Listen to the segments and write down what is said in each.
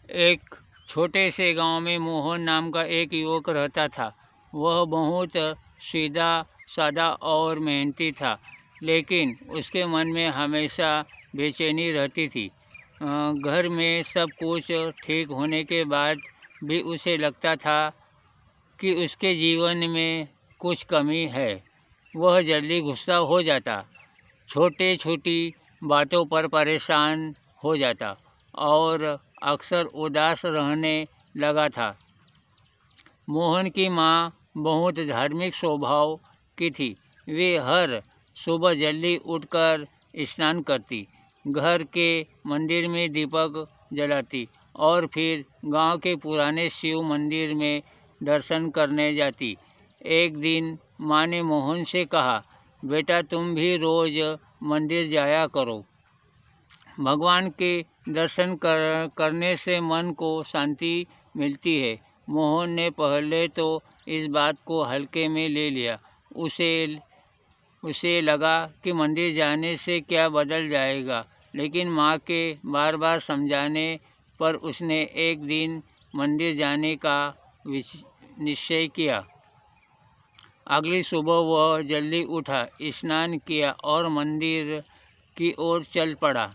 एक छोटे से गांव में मोहन नाम का एक युवक रहता था। वह बहुत सीधा साधा और मेहनती था, लेकिन उसके मन में हमेशा बेचैनी रहती थी। घर में सब कुछ ठीक होने के बाद भी उसे लगता था कि उसके जीवन में कुछ कमी है। वह जल्दी गुस्सा हो जाता, छोटे छोटी बातों पर परेशान हो जाता और अक्सर उदास रहने लगा था। मोहन की माँ बहुत धार्मिक स्वभाव की थी। वे हर सुबह जल्दी उठकर स्नान करती, घर के मंदिर में दीपक जलाती और फिर गांव के पुराने शिव मंदिर में दर्शन करने जाती। एक दिन माँ ने मोहन से कहा, बेटा तुम भी रोज मंदिर जाया करो। भगवान के दर्शन करने से मन को शांति मिलती है। मोहन ने पहले तो इस बात को हल्के में ले लिया। उसे उसे लगा कि मंदिर जाने से क्या बदल जाएगा, लेकिन माँ के बार बार समझाने पर उसने एक दिन मंदिर जाने का निश्चय किया। अगली सुबह वह जल्दी उठा, स्नान किया और मंदिर की ओर चल पड़ा।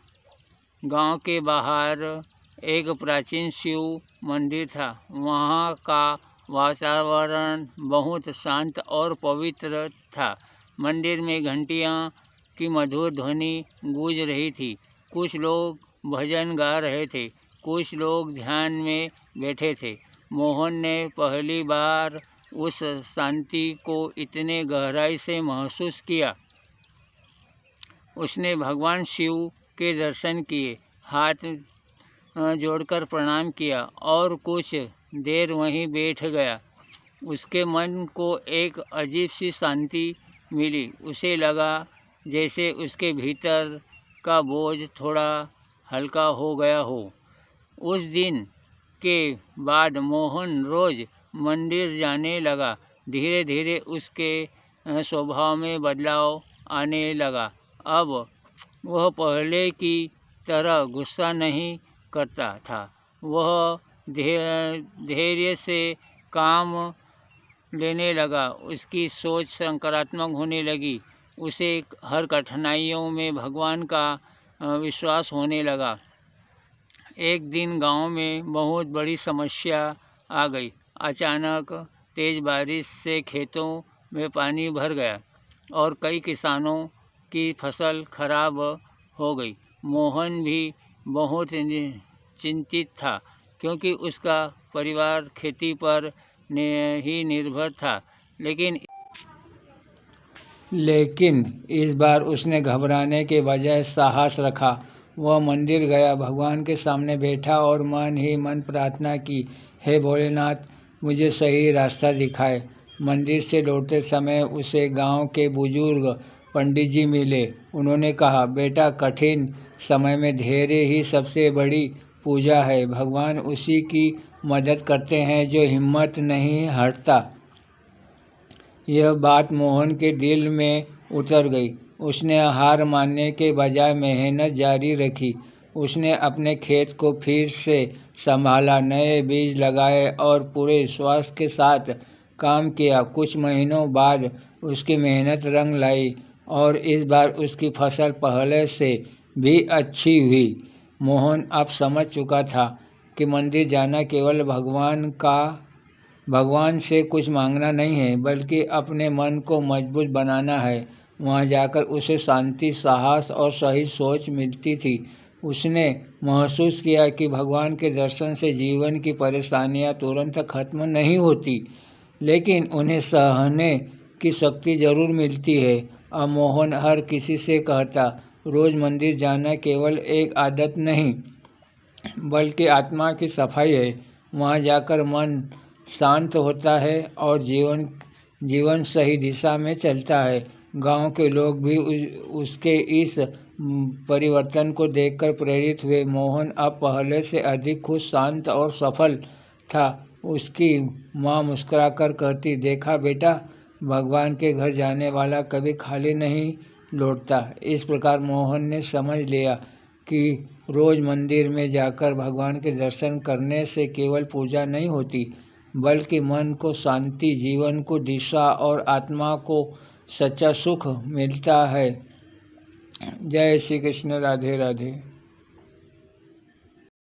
गांव के बाहर एक प्राचीन शिव मंदिर था। वहाँ का वातावरण बहुत शांत और पवित्र था। मंदिर में घंटियाँ की मधुर ध्वनि गूंज रही थी। कुछ लोग भजन गा रहे थे, कुछ लोग ध्यान में बैठे थे। मोहन ने पहली बार उस शांति को इतने गहराई से महसूस किया। उसने भगवान शिव के दर्शन किए, हाथ जोड़कर प्रणाम किया और कुछ देर वहीं बैठ गया। उसके मन को एक अजीब सी शांति मिली। उसे लगा जैसे उसके भीतर का बोझ थोड़ा हल्का हो गया हो। उस दिन के बाद मोहन रोज मंदिर जाने लगा। धीरे धीरे उसके स्वभाव में बदलाव आने लगा। अब वह पहले की तरह गुस्सा नहीं करता था। वह धैर्य से काम लेने लगा। उसकी सोच सकारात्मक होने लगी। उसे हर कठिनाइयों में भगवान का विश्वास होने लगा। एक दिन गांव में बहुत बड़ी समस्या आ गई। अचानक तेज बारिश से खेतों में पानी भर गया और कई किसानों की फसल खराब हो गई। मोहन भी बहुत चिंतित था, क्योंकि उसका परिवार खेती पर ही निर्भर था। लेकिन इस बार उसने घबराने के बजाय साहस रखा। वह मंदिर गया, भगवान के सामने बैठा और मन ही मन प्रार्थना की, हे भोलेनाथ, मुझे सही रास्ता दिखाए। मंदिर से लौटते समय उसे गांव के बुजुर्ग पंडित जी मिले। उन्होंने कहा, बेटा, कठिन समय में धैर्य ही सबसे बड़ी पूजा है। भगवान उसी की मदद करते हैं जो हिम्मत नहीं हारता। यह बात मोहन के दिल में उतर गई। उसने हार मानने के बजाय मेहनत जारी रखी। उसने अपने खेत को फिर से संभाला, नए बीज लगाए और पूरे विश्वास के साथ काम किया। कुछ महीनों बाद उसकी मेहनत रंग लाई और इस बार उसकी फसल पहले से भी अच्छी हुई। मोहन अब समझ चुका था कि मंदिर जाना केवल भगवान से कुछ मांगना नहीं है, बल्कि अपने मन को मजबूत बनाना है। वहाँ जाकर उसे शांति, साहस और सही सोच मिलती थी। उसने महसूस किया कि भगवान के दर्शन से जीवन की परेशानियाँ तुरंत खत्म नहीं होती, लेकिन उन्हें सहने की शक्ति जरूर मिलती है। अब मोहन हर किसी से कहता, रोज मंदिर जाना केवल एक आदत नहीं, बल्कि आत्मा की सफाई है। वहाँ जाकर मन शांत होता है और जीवन सही दिशा में चलता है। गांव के लोग भी उसके इस परिवर्तन को देखकर प्रेरित हुए। मोहन अब पहले से अधिक खुश, शांत और सफल था। उसकी माँ मुस्कुराकर कहती, देखा बेटा, भगवान के घर जाने वाला कभी खाली नहीं लौटता। इस प्रकार मोहन ने समझ लिया कि रोज़ मंदिर में जाकर भगवान के दर्शन करने से केवल पूजा नहीं होती, बल्कि मन को शांति, जीवन को दिशा और आत्मा को सच्चा सुख मिलता है। जय श्री कृष्ण। राधे राधे।